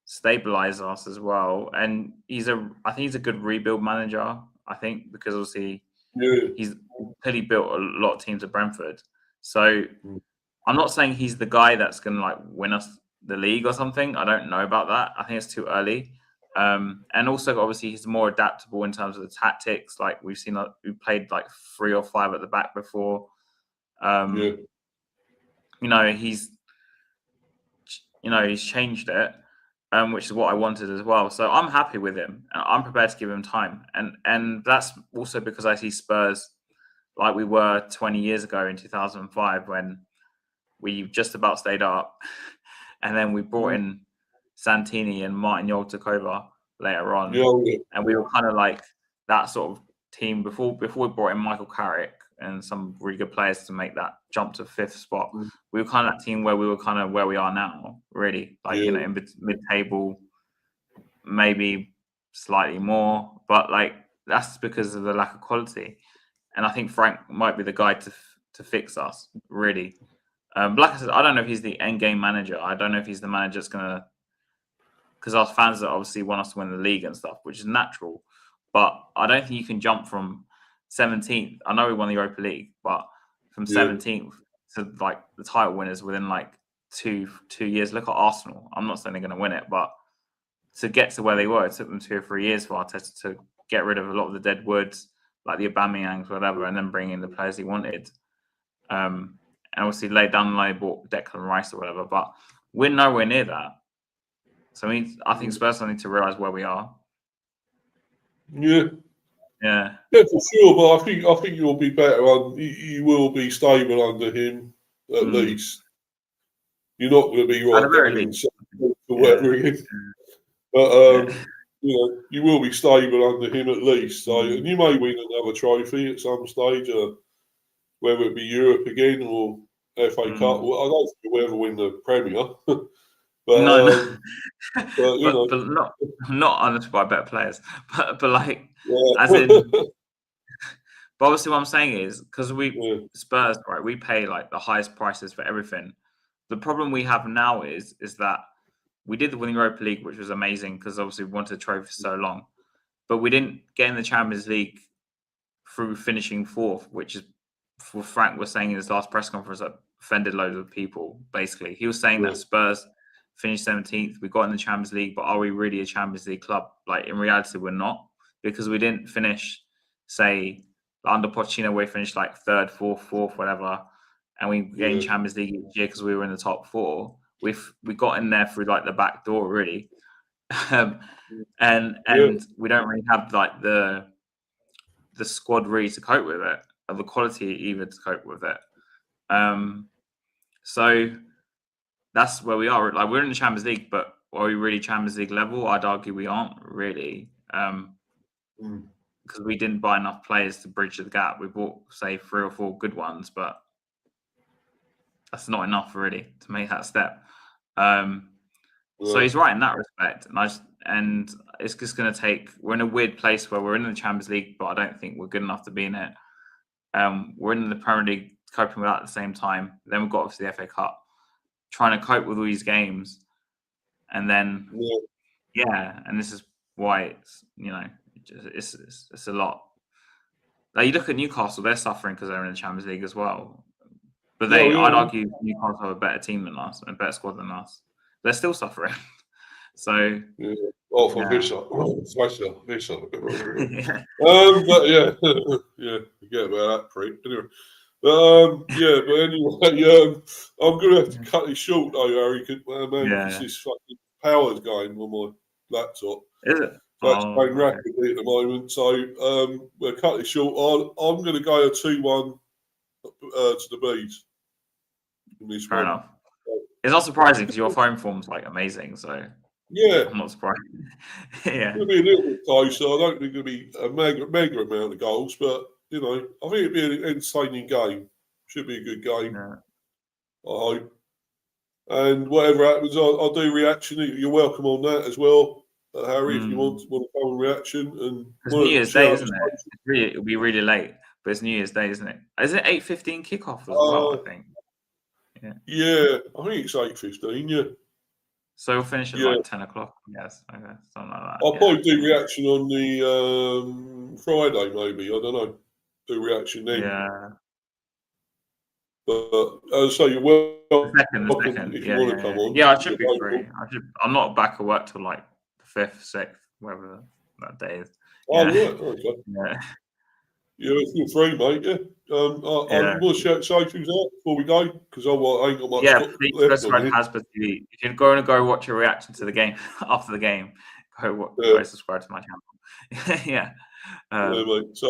stabilize us as well. And I think he's a good rebuild manager. I think because obviously Yeah. he's clearly built a lot of teams at Brentford. So I'm not saying he's the guy that's going to like win us the league or something. I don't know about that. I think it's too early. And also, obviously, he's more adaptable in terms of the tactics. Like we've seen, we played like 3 or 5 at the back before. Yeah. He's changed it, which is what I wanted as well. So I'm happy with him. I'm prepared to give him time, and that's also because I see Spurs like we were 20 years ago in 2005 when we just about stayed up, and then we brought in Santini and Martin Jol took over later on, Yeah. and we were kind of like that sort of team before we brought in Michael Carrick and some really good players to make that jump to 5th spot. We were kind of that team where we were kind of where we are now, really, like in mid-table, maybe slightly more, but like that's because of the lack of quality. And I think Frank might be the guy to fix us, really. But like I said, I don't know if he's the end game manager. I don't know if he's the manager that's gonna, because our fans that obviously want us to win the league and stuff, which is natural. But I don't think you can jump from 17th. I know we won the Europa League, but from 17th to like the title winners within like two years. Look at Arsenal. I'm not saying they're going to win it, but to get to where they were, it took them 2 or 3 years for Arteta to get rid of a lot of the dead woods, like the Aubameyangs, whatever, and then bring in the players he wanted. And obviously laid down the line, bought Declan Rice or whatever, but we're nowhere near that. So I think Spurs need to realise where we are. Yeah. Yeah. Yeah, for sure. But I think you'll be better on. You will be stable under him at least. You're not going to be At the right very down in least. or whatever again. But you will be stable under him at least. So, and you may win another trophy at some stage, whether it be Europe again or FA Cup. Well, I don't think we'll ever win the Premier. No. But you know, but not honestly by better players, but like as yeah. in. But obviously, what I'm saying is because Spurs, right? We pay like the highest prices for everything. The problem we have now is that we did the winning Europa League, which was amazing because obviously we wanted a trophy for so long, but we didn't get in the Champions League through finishing 4th, which is what Frank was saying in his last press conference that offended loads of people. Basically, he was saying that Spurs finished 17th. We got in the Champions League, but are we really a Champions League club? Like in reality, we're not because we didn't finish, say, under Pochettino, we finished like 3rd, 4th, whatever, and we gained Champions League each year because we were in the top 4. We got in there through like the back door, really, and we don't really have like the squad really to cope with it, or the quality even to cope with it. So that's where we are. Like we're in the Champions League, but are we really Champions League level? I'd argue we aren't really, because we didn't buy enough players to bridge the gap. We bought, say, 3 or 4 good ones, but that's not enough really to make that step. So he's right in that respect, and it's just going to take. We're in a weird place where we're in the Champions League, but I don't think we're good enough to be in it. We're in the Premier League, coping with that at the same time. Then we've got obviously the FA Cup, trying to cope with all these games, and then and this is why it's it's a lot. Like you look at Newcastle, they're suffering because they're in the Champions League as well. But I'd argue Newcastle have a better team than us and a better squad than us. They're still suffering. So from this side. But forget about that prick. Anyway. But anyway, I'm gonna have to cut it short though, Harry, because this fucking power's going on my laptop. Is it? That's going rapidly at the moment. So we'll cut it short. I'm gonna go a 2-1 to the Bees. Fair enough. It's not surprising because your phone form's like amazing, so I'm not surprised. It'll be a little bit closer. I don't think it'll be a mega amount of goals, but I think it'll be an entertaining game. Should be a good game. I hope. And whatever happens, I'll do reaction. You're welcome on that as well, Harry, if you want to come on reaction. And it's New Year's Day, isn't it? It'll be really late, but it's New Year's Day, isn't it? Is it 8:15 kickoff as well? I think. Yeah, I think it's 8:15. Yeah. So we'll finish at like 10 o'clock. Yes, okay, something like that. I'll probably do reaction on the Friday, maybe. I don't know. Do reaction then. Yeah. But as I say, you're welcome the second. if you want to come on. Yeah, I should be free. I'm not back at work till like the 5th, 6th, whatever that day is. Right. Okay. Yeah, if you're free, mate. Yeah. I want to say things out before we go because I ain't got much. Yeah, please subscribe to Hasbro TV. If you're going to go watch your reaction to the game after the game, go subscribe to my channel. Yeah, mate. So,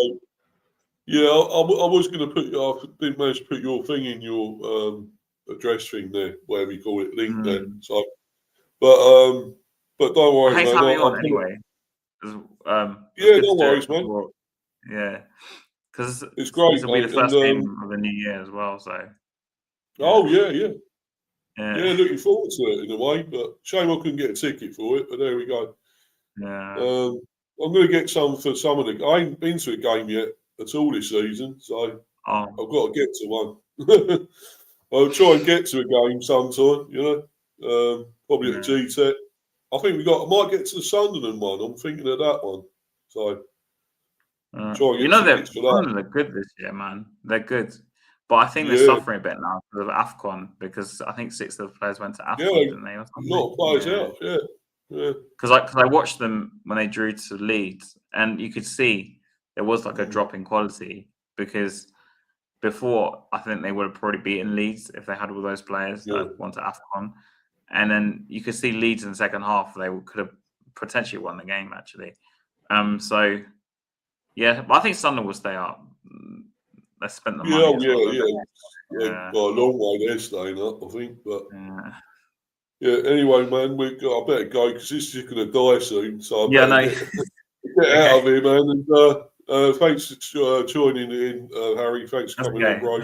I was going to put. I didn't manage to put your thing in your address thing there, whatever you call it, link there. So, but don't worry, mate. Having on anyway. No worries, man. Yeah. Because it's great. It'll be the first game of the new year as well. So. Yeah. Looking forward to it in a way, but shame I couldn't get a ticket for it. But there we go. Yeah. I'm going to get some for some of the. I ain't been to a game yet at all this season, so I've got to get to one. I'll try and get to a game sometime. Probably at Gtech. I think I might get to the Sunderland one. I'm thinking of that one. So. They're good this year, man. They're good, but I think they're suffering a bit now because of AFCON. Because I think 6 of the players went to AFCON, didn't they? Not players out, yeah. Because I watched them when they drew to Leeds, and you could see there was like a drop in quality. Because before, I think they would have probably beaten Leeds if they had all those players that went to AFCON, and then you could see Leeds in the second half. They could have potentially won the game actually. So. Yeah, but I think Sunderland will stay up. They spent the money. Got a long way there staying up, I think. But anyway, man, I better go because this is going to die soon. So get out of here, man. And thanks for joining in, Harry. Thanks for coming on, bro.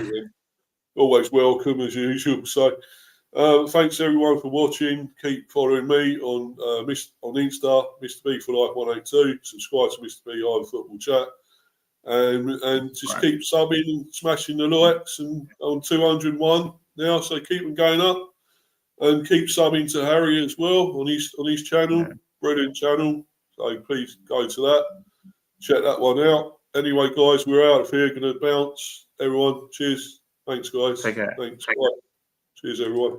Always welcome as usual. So thanks everyone for watching. Keep following me on Insta, Mr. B for Life 182. Subscribe to Mr. B High Football Chat, and just keep subbing and smashing the likes. And on 201 now, so keep them going up, and keep subbing to Harry as well on his channel, brilliant channel. So please go to that, check that one out. Anyway, guys, we're out of here. Going to bounce. Everyone, cheers. Thanks, guys. Take care. Thanks. Cheers, everyone.